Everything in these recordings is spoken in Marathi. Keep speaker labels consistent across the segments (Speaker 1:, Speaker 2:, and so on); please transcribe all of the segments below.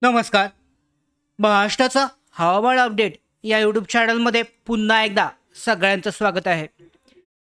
Speaker 1: नमस्कार. महाराष्ट्राचा हवामान अपडेट या यूट्यूब चॅनलमध्ये पुन्हा एकदा सगळ्यांचं स्वागत आहे.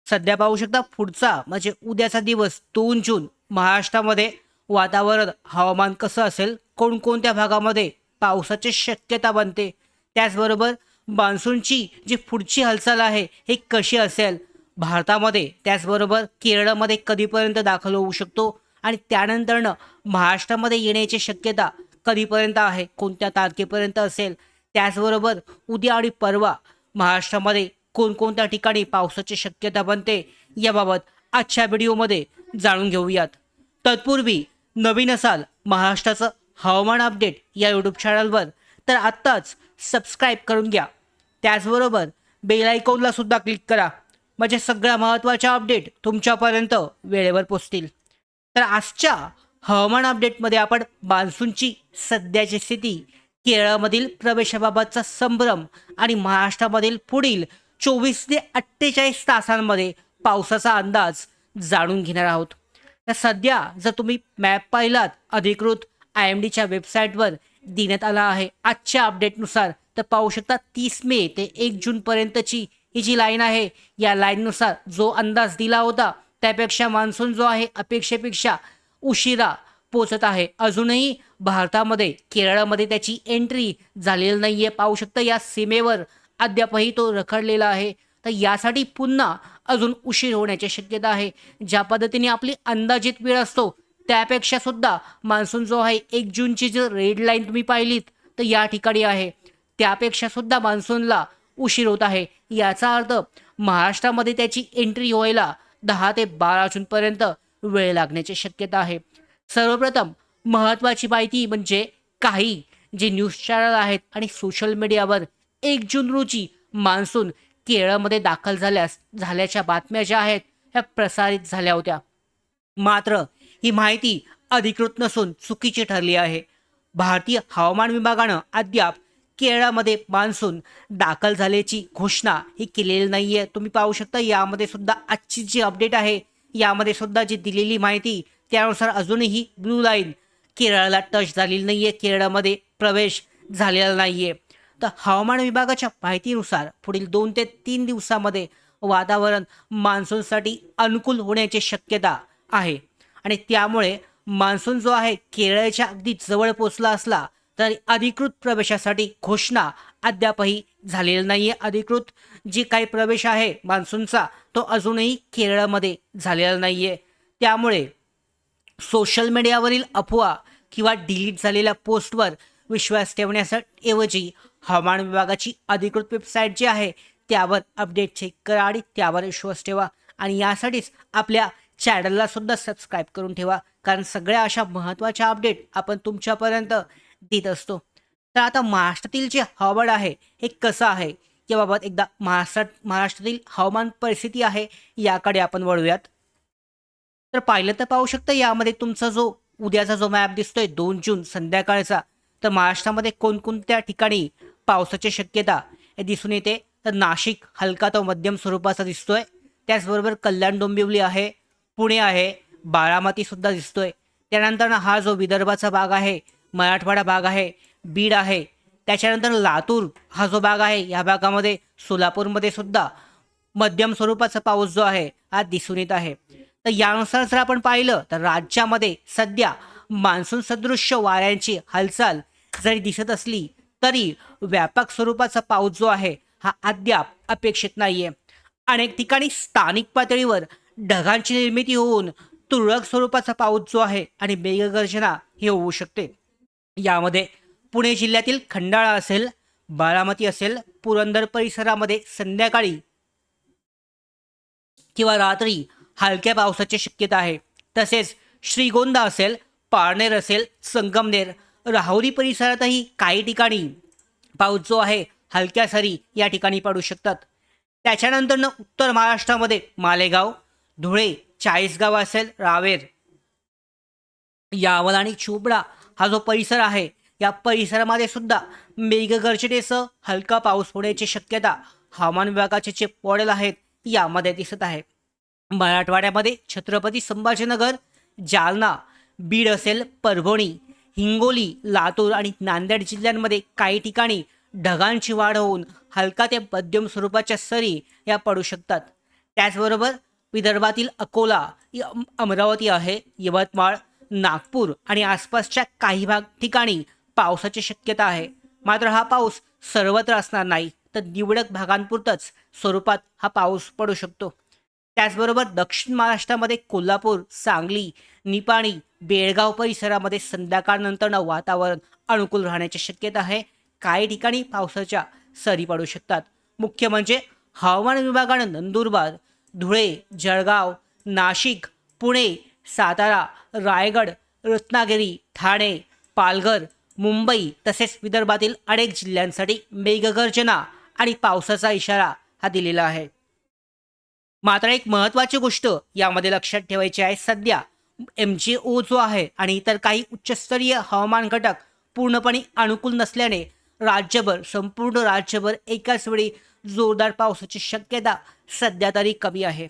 Speaker 1: सध्या पाहू शकता पुढचा म्हणजे उद्याचा दिवस 2 जून महाराष्ट्रामध्ये वातावरण हवामान कसं असेल, कोणकोणत्या भागामध्ये पावसाची शक्यता बनते, त्याचबरोबर मान्सूनची जी पुढची हालचाल आहे ही कशी असेल भारतामध्ये, त्याचबरोबर केरळमध्ये कधीपर्यंत दाखल होऊ शकतो आणि त्यानंतरनं महाराष्ट्रामध्ये येण्याची शक्यता कधीपर्यंत आहे, कोणत्या तारखेपर्यंत असेल, त्याचबरोबर उद्या आणि परवा महाराष्ट्रामध्ये कोणकोणत्या ठिकाणी पावसाची शक्यता बनते याबाबत आजच्या व्हिडिओमध्ये जाणून घेऊयात. तत्पूर्वी नवीन असाल महाराष्ट्राचं हवामान अपडेट या यूट्यूब चॅनलवर तर आत्ताच सबस्क्राईब करून घ्या. त्याचबरोबर बेल आयकॉनला सुद्धा क्लिक करा म्हणजे सगळ्या महत्त्वाच्या अपडेट तुमच्यापर्यंत वेळेवर पोचतील. तर आजच्या हवामान अपडेटमध्ये आपण मान्सूनची सध्याची स्थिती, केरळमधील प्रवेशाबाबतचा संभ्रम आणि महाराष्ट्रामधील पुढील 24 ते 48 तासांमध्ये पावसाचा अंदाज जाणून घेणार आहोत. तर सध्या जर तुम्ही मॅप पाहिलात अधिकृत IMDच्या वेबसाईटवर देण्यात आला आहे आजच्या अपडेटनुसार, तर पाहू शकता 30 मे ते 1 जूनपर्यंतची ही जी लाईन आहे, या लाईननुसार जो अंदाज दिला होता त्यापेक्षा मान्सून जो आहे अपेक्षेपेक्षा उशिरा पोचत आहे. अजूनही भारतामध्ये केरळमध्ये त्याची एंट्री झालेली नाही आहे. पाहू शकता या सीमेवर अद्यापही तो रखडलेला आहे. तर यासाठी पुन्हा अजून उशीर होण्याची शक्यता आहे. ज्या पद्धतीने आपली अंदाजित वेळ असतो त्यापेक्षा सुद्धा मान्सून जो आहे 1 जूनची जी रेड लाईन तुम्ही पाहिलीत तर या ठिकाणी आहे, त्यापेक्षा सुद्धा मान्सूनला उशीर होत आहे. याचा अर्थ महाराष्ट्रामध्ये त्याची एंट्री व्हायला 10 ते 12 जूनपर्यंत वेळ लागण्याची शक्यता आहे. सर्वप्रथम महत्त्वाची माहिती म्हणजे काही जे न्यूज चॅनल आहेत आणि सोशल मीडियावर 1 जून रोजी मान्सून केरळमध्ये दाखल झाल्याच्या बातम्या ज्या आहेत ह्या प्रसारित झाल्या होत्या. मात्र ही माहिती अधिकृत नसून चुकीची ठरली आहे. भारतीय हवामान विभागानं अद्याप केरळमध्ये मान्सून दाखल झाल्याची घोषणा ही केलेली नाही आहे. तुम्ही पाहू शकता यामध्ये सुद्धा आजची जी अपडेट आहे यामध्ये सुद्धा जी दिलेली माहिती त्यानुसार अजूनही ब्लू लाईन केरळला टच झालेली नाही आहे, केरळमध्ये प्रवेश झालेला नाही आहे. तर हवामान विभागाच्या माहितीनुसार पुढील 2 ते 3 दिवसामध्ये वातावरण मान्सूनसाठी अनुकूल होण्याची शक्यता आहे आणि त्यामुळे मान्सून जो आहे केरळच्या अगदी जवळ पोचला असला तरी अधिकृत प्रवेशासाठी घोषणा अद्यापही झालेली नाही आहे. अधिकृत जी काही प्रवेश आहे मान्सूनचा तो अजूनही केरळमध्ये झालेला नाही आहे. त्यामुळे सोशल मीडियावरील अफवा किंवा डिलीट झालेल्या पोस्टवर विश्वास ठेवण्याऐवजी हवामान विभागाची अधिकृत वेबसाईट जी आहे त्यावर अपडेट चेक करा आणि त्यावर विश्वास ठेवा. आणि यासाठीच आपल्या चॅनलला सुद्धा सबस्क्राईब करून ठेवा, कारण सगळ्या अशा महत्त्वाच्या अपडेट आपण तुमच्यापर्यंत देत असतो. तर आता महाराष्ट्रातील जे हवामान आहे हे कसं आहे याबाबत एकदा महाराष्ट्रातील हवामान परिस्थिती आहे याकडे आपण वळूयात. तर पाहिलं तर पाहू शकता यामध्ये तुमचा जो उद्याचा जो मॅप दिसतोय 2 जून संध्याकाळचा, तर महाराष्ट्रामध्ये कोणकोणत्या ठिकाणी पावसाची शक्यता हे दिसून येते. तर नाशिक हलका तो मध्यम स्वरूपाचा दिसतोय, त्याचबरोबर कल्याण डोंबिवली आहे, पुणे आहे, बारामती सुद्धा दिसतोय. त्यानंतर हा जो विदर्भाचा भाग आहे, मराठवाडा भाग आहे, बीड आहे, त्याच्यानंतर लातूर हा जो भाग आहे या भागामध्ये सोलापूरमध्ये सुद्धा मध्यम स्वरूपाचा पाऊस जो आहे हा दिसून येत आहे. तर यानुसार जर आपण पाहिलं तर राज्यामध्ये सध्या मान्सून सदृश्य वाऱ्यांची हालचाल जरी दिसत असली तरी व्यापक स्वरूपाचा पाऊस जो आहे हा अद्याप अपेक्षित नाहीये. अनेक ठिकाणी स्थानिक पातळीवर ढगांची निर्मिती होऊन तुरळक स्वरूपाचा पाऊस जो आहे आणि मेघगर्जना हे होऊ शकते. यामध्ये पुणे जिल्ह्यातील खंडाळा असेल, बारामती असेल, पुरंदर परिसरामध्ये संध्याकाळी किंवा रात्री हलक्या पावसाची शक्यता आहे. तसेच श्रीगोंदा असेल, पारनेर असेल, संगमनेर, राहुरी परिसरातही काही ठिकाणी पाऊस जो आहे हलक्या सरी या ठिकाणी पडू शकतात. त्याच्यानंतर उत्तर महाराष्ट्रामध्ये मालेगाव, धुळे, चाळीसगाव असेल, रावेर, यावल आणि चोपडा हा जो परिसर आहे या परिसरामध्ये सुद्धा मेघगर्जनेसह हलका पाऊस होण्याची शक्यता हवामान विभागाचे जे मॉडेल आहेत यामध्ये दिसत आहे. मराठवाड्यामध्ये छत्रपती संभाजीनगर, जालना, बीड असेल, परभणी हिंगोली, लातूर आणि नांदेड जिल्ह्यांमध्ये काही ठिकाणी ढगांची वाढ होऊन हलका ते मध्यम स्वरूपाच्या सरी या पडू शकतात. त्याचबरोबर विदर्भातील अकोला, अमरावती आहे, यवतमाळ, नागपूर आणि आसपासच्या काही ठिकाणी पावसाची शक्यता आहे. मात्र हा पाऊस सर्वत्र असणार नाही, तर निवडक भागांपुरतच स्वरूपात हा पाऊस पडू शकतो. त्याचबरोबर दक्षिण महाराष्ट्रामध्ये कोल्हापूर, सांगली, निपाणी, बेळगाव परिसरामध्ये संध्याकाळनंतर वातावरण अनुकूल राहण्याची शक्यता आहे. काही ठिकाणी पावसाच्या सरी पडू शकतात. मुख्य म्हणजे हवामान विभागानं नंदुरबार, धुळे, जळगाव, नाशिक, पुणे, सातारा, रायगड, रत्नागिरी, ठाणे, पालघर, मुंबई तसेच विदर्भातील अनेक जिल्ह्यांसाठी मेघगर्जना आणि पावसाचा इशारा हा दिलेला आहे. मात्र एक महत्त्वाची गोष्ट यामध्ये लक्षात ठेवायची आहे. सध्या MJO जो आहे आणि इतर काही उच्चस्तरीय हवामान घटक पूर्णपणे अनुकूल नसल्याने संपूर्ण राज्यभर एकाच वेळी जोरदार पावसाची शक्यता सध्या तरी कमी आहे.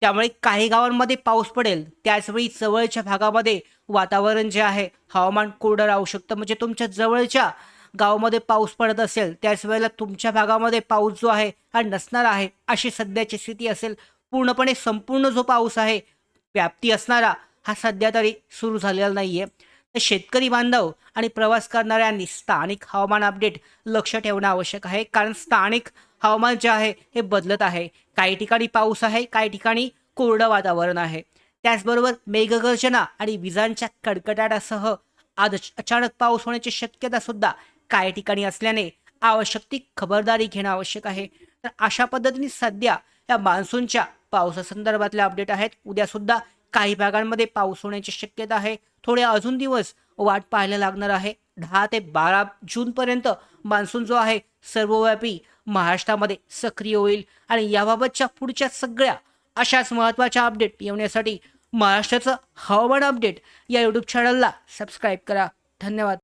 Speaker 1: त्यामुळे काही गावांमध्ये पाऊस पडेल, त्याचवेळी जवळच्या भागामध्ये वातावरण जे आहे हवामान कोरडं राहू शकतं. म्हणजे तुमच्या जवळच्या गावामध्ये पाऊस पडत असेल त्याच वेळेला तुमच्या भागामध्ये पाऊस जो आहे हा नसणार आहे, अशी सध्याची स्थिती असेल. पूर्णपणे संपूर्ण जो पाऊस आहे व्याप्ती असणारा हा सध्या तरी सुरू झालेला नाहीये. तर शेतकरी बांधव आणि प्रवास करणाऱ्यांनी स्थानिक हवामान अपडेट लक्ष ठेवणं आवश्यक आहे, कारण स्थानिक हवामान जे आहे हे बदलत आहे. काही ठिकाणी पाऊस आहे, काही ठिकाणी कोरडं वातावरण आहे. त्याचबरोबर मेघगर्जना आणि विजांच्या कडकडाटासह आज अचानक पाऊस होण्याची शक्यता सुद्धा काही ठिकाणी असल्याने आवश्यक ती खबरदारी घेणं आवश्यक आहे. तर अशा पद्धतीने सध्या या मान्सूनच्या पावसासंदर्भातले अपडेट आहेत. उद्या सुद्धा काही भागांमध्ये पाऊस होण्याची शक्यता आहे. थोडे अजून दिवस वाट पाहायला लागणार आहे. 10 ते 12 जूनपर्यंत मान्सून जो आहे सर्वव्यापी महाराष्ट्रामध्ये सक्रिय होईल आणि याबाबतच्या पुढच्या सगळ्या अशाच महत्त्वाच्या अपडेट येण्यासाठी महाराष्ट्राचं हवामान अपडेट या यूट्यूब चॅनलला सबस्क्राईब करा. धन्यवाद.